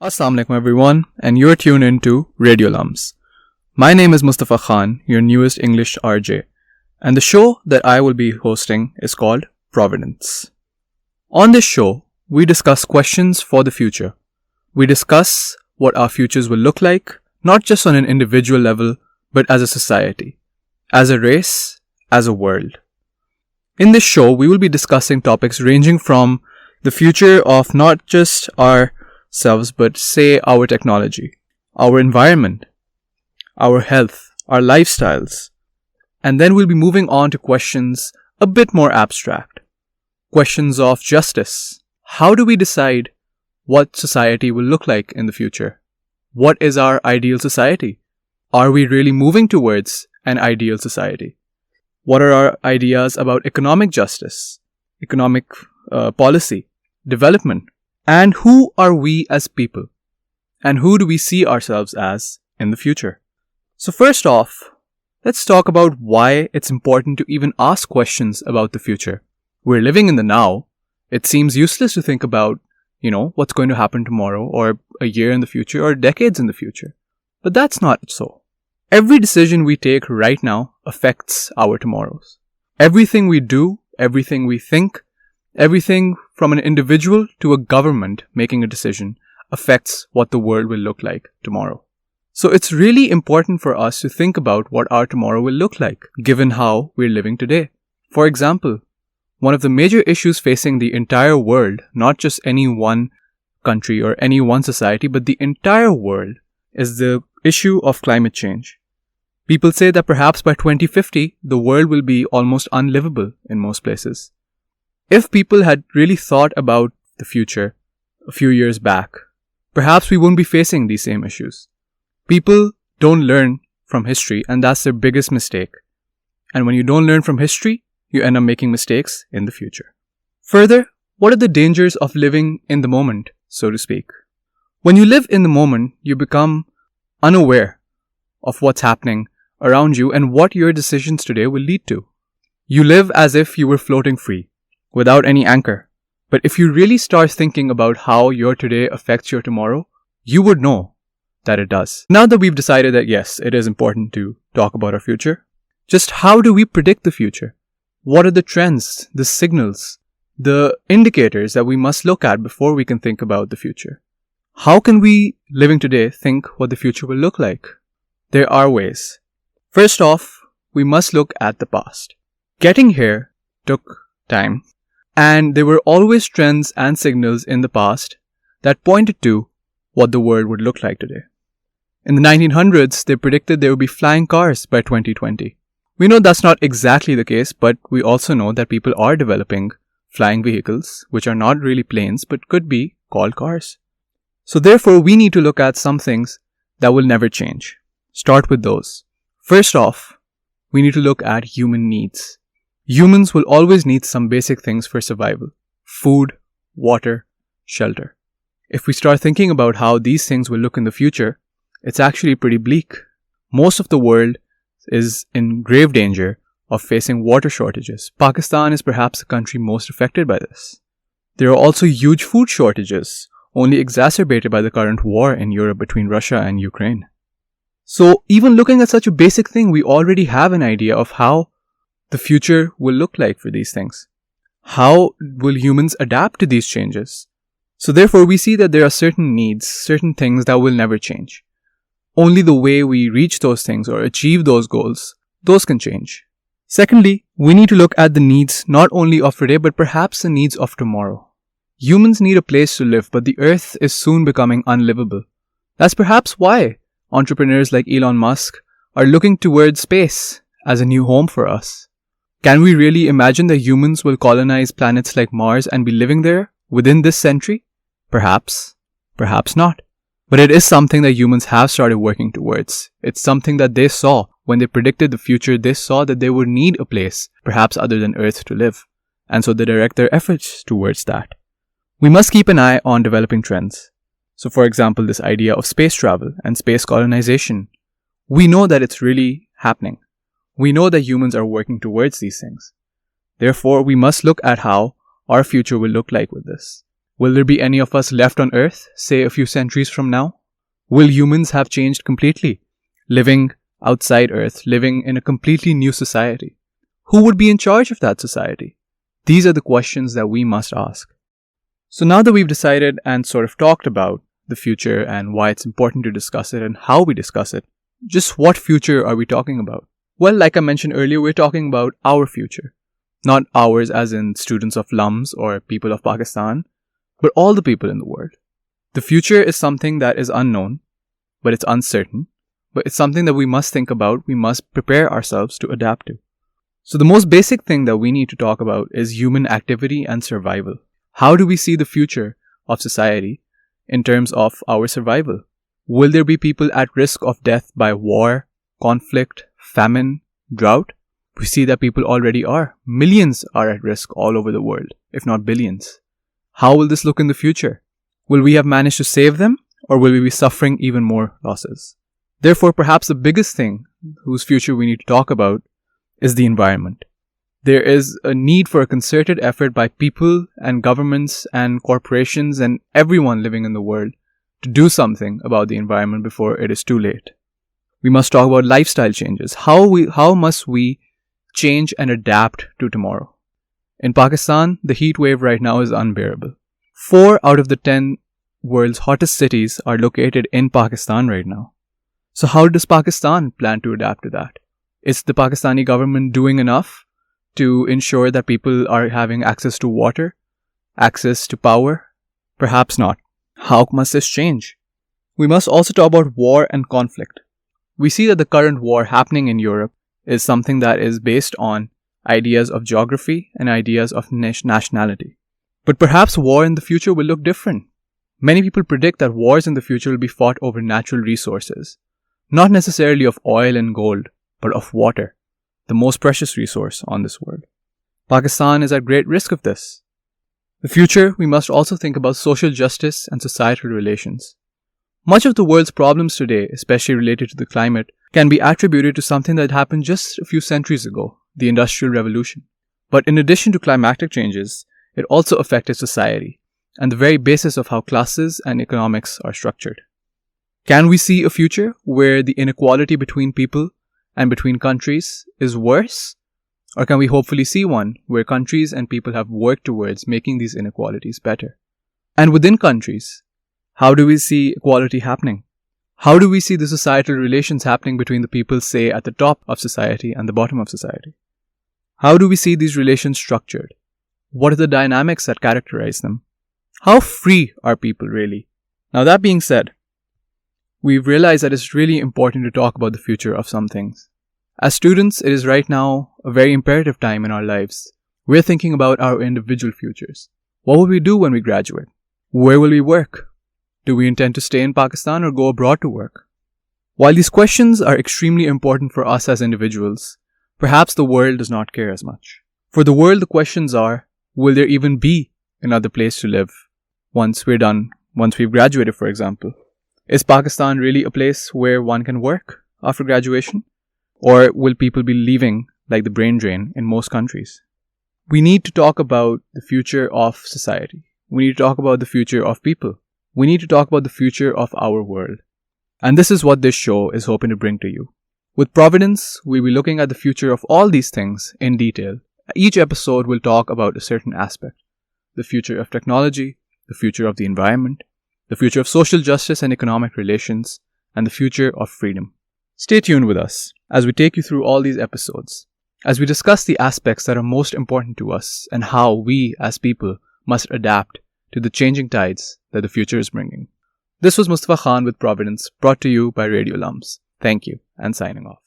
Assalamu alaikum everyone, and you're tuned into Radio LUMS. My name is Mustafa Khan, your newest English RJ, and the show that I will be hosting is called Providence. On this show, we discuss questions for the future. We discuss what our futures will look like, not just on an individual level, but as a society, as a race, as a world. In this show, we will be discussing topics ranging from the future of not just ourselves, but say our technology, our environment, our health, our lifestyles. And then we'll be moving on to questions a bit more abstract. Questions of justice. How do we decide what society will look like in the future? What is our ideal society? Are we really moving towards an ideal society? What are our ideas about economic justice, economic policy, development? And who are we as people? And who do we see ourselves as in the future? So first off, let's talk about why it's important to even ask questions about the future. We're living in the now. It seems useless to think about, what's going to happen tomorrow or a year in the future or decades in the future. But that's not so. Every decision we take right now affects our tomorrows. Everything we do, everything we think, everything from an individual to a government making a decision affects what the world will look like tomorrow. So it's really important for us to think about what our tomorrow will look like, given how we're living today. For example, one of the major issues facing the entire world, not just any one country or any one society, but the entire world, is the issue of climate change. People say that perhaps by 2050, the world will be almost unlivable in most places. If people had really thought about the future a few years back, perhaps we wouldn't be facing these same issues. People don't learn from history, and that's their biggest mistake. And when you don't learn from history, you end up making mistakes in the future. Further, what are the dangers of living in the moment, so to speak? When you live in the moment, you become unaware of what's happening around you and what your decisions today will lead to. You live as if you were floating free, without any anchor. But if you really start thinking about how your today affects your tomorrow, you would know that it does. Now that we've decided that yes, it is important to talk about our future, just how do we predict the future? What are the trends, the signals, the indicators that we must look at before we can think about the future? How can we, living today, think what the future will look like? There are ways. First off, we must look at the past. Getting here took time, and there were always trends and signals in the past that pointed to what the world would look like today. In the 1900s, they predicted there would be flying cars by 2020. We know that's not exactly the case, but we also know that people are developing flying vehicles, which are not really planes, but could be called cars. So therefore, we need to look at some things that will never change. Start with those. First off, we need to look at human needs. Humans will always need some basic things for survival. Food, water, shelter. If we start thinking about how these things will look in the future, it's actually pretty bleak. Most of the world is in grave danger of facing water shortages. Pakistan is perhaps the country most affected by this. There are also huge food shortages, only exacerbated by the current war in Europe between Russia and Ukraine. So even looking at such a basic thing, we already have an idea of how the future will look like for these things. How will humans adapt to these changes? So therefore, we see that there are certain needs, certain things that will never change. Only the way we reach those things or achieve those goals, those can change. Secondly, we need to look at the needs not only of today, but perhaps the needs of tomorrow. Humans need a place to live, but the earth is soon becoming unlivable. That's perhaps why entrepreneurs like Elon Musk are looking towards space as a new home for us. Can we really imagine that humans will colonize planets like Mars and be living there within this century? Perhaps. Perhaps not. But it is something that humans have started working towards. It's something that they saw when they predicted the future. They saw that they would need a place, perhaps other than Earth, to live. And so they direct their efforts towards that. We must keep an eye on developing trends. So for example, this idea of space travel and space colonization. We know that it's really happening. We know that humans are working towards these things. Therefore, we must look at how our future will look like with this. Will there be any of us left on Earth, say a few centuries from now? Will humans have changed completely, living outside Earth, living in a completely new society? Who would be in charge of that society? These are the questions that we must ask. So now that we've decided and sort of talked about the future and why it's important to discuss it and how we discuss it, just what future are we talking about? Well, like I mentioned earlier, we're talking about our future. Not ours as in students of LUMS or people of Pakistan, but all the people in the world. The future is something that is unknown, but it's uncertain, but it's something that we must think about, we must prepare ourselves to adapt to. So the most basic thing that we need to talk about is human activity and survival. How do we see the future of society in terms of our survival? Will there be people at risk of death by war, conflict, famine, drought? We see that people already are. Millions are at risk all over the world, if not billions. How will this look in the future? Will we have managed to save them, or will we be suffering even more losses? Therefore, perhaps the biggest thing whose future we need to talk about is the environment. There is a need for a concerted effort by people and governments and corporations and everyone living in the world to do something about the environment before it is too late. We must talk about lifestyle changes. How must we change and adapt to tomorrow? In Pakistan, the heat wave right now is unbearable. 4 out of the 10 world's hottest cities are located in Pakistan right now. So how does Pakistan plan to adapt to that? Is the Pakistani government doing enough to ensure that people are having access to water, access to power? Perhaps not. How must this change? We must also talk about war and conflict. We see that the current war happening in Europe is something that is based on ideas of geography and ideas of nationality. But perhaps war in the future will look different. Many people predict that wars in the future will be fought over natural resources, not necessarily of oil and gold, but of water, the most precious resource on this world. Pakistan is at great risk of this. The future, we must also think about social justice and societal relations. Much of the world's problems today, especially related to the climate, can be attributed to something that happened just a few centuries ago, the Industrial Revolution. But in addition to climatic changes, it also affected society and the very basis of how classes and economics are structured. Can we see a future where the inequality between people and between countries is worse? Or can we hopefully see one where countries and people have worked towards making these inequalities better? And within countries, how do we see equality happening? How do we see the societal relations happening between the people, say, at the top of society and the bottom of society? How do we see these relations structured? What are the dynamics that characterize them? How free are people really? Now, that being said, we've realized that it's really important to talk about the future of some things. As students, it is right now a very imperative time in our lives. We're thinking about our individual futures. What will we do when we graduate? Where will we work? Do we intend to stay in Pakistan or go abroad to work? While these questions are extremely important for us as individuals, perhaps the world does not care as much. For the world, the questions are, will there even be another place to live once we're done, once we've graduated, for example? Is Pakistan really a place where one can work after graduation? Or will people be leaving like the brain drain in most countries? We need to talk about the future of society. We need to talk about the future of people. We need to talk about the future of our world. And this is what this show is hoping to bring to you. With Providence, we'll be looking at the future of all these things in detail. Each episode will talk about a certain aspect. The future of technology, the future of the environment, the future of social justice and economic relations, and the future of freedom. Stay tuned with us as we take you through all these episodes, as we discuss the aspects that are most important to us and how we as people must adapt to the changing tides that the future is bringing. This was Mustafa Khan with Providence, brought to you by Radio LUMS. Thank you, and signing off.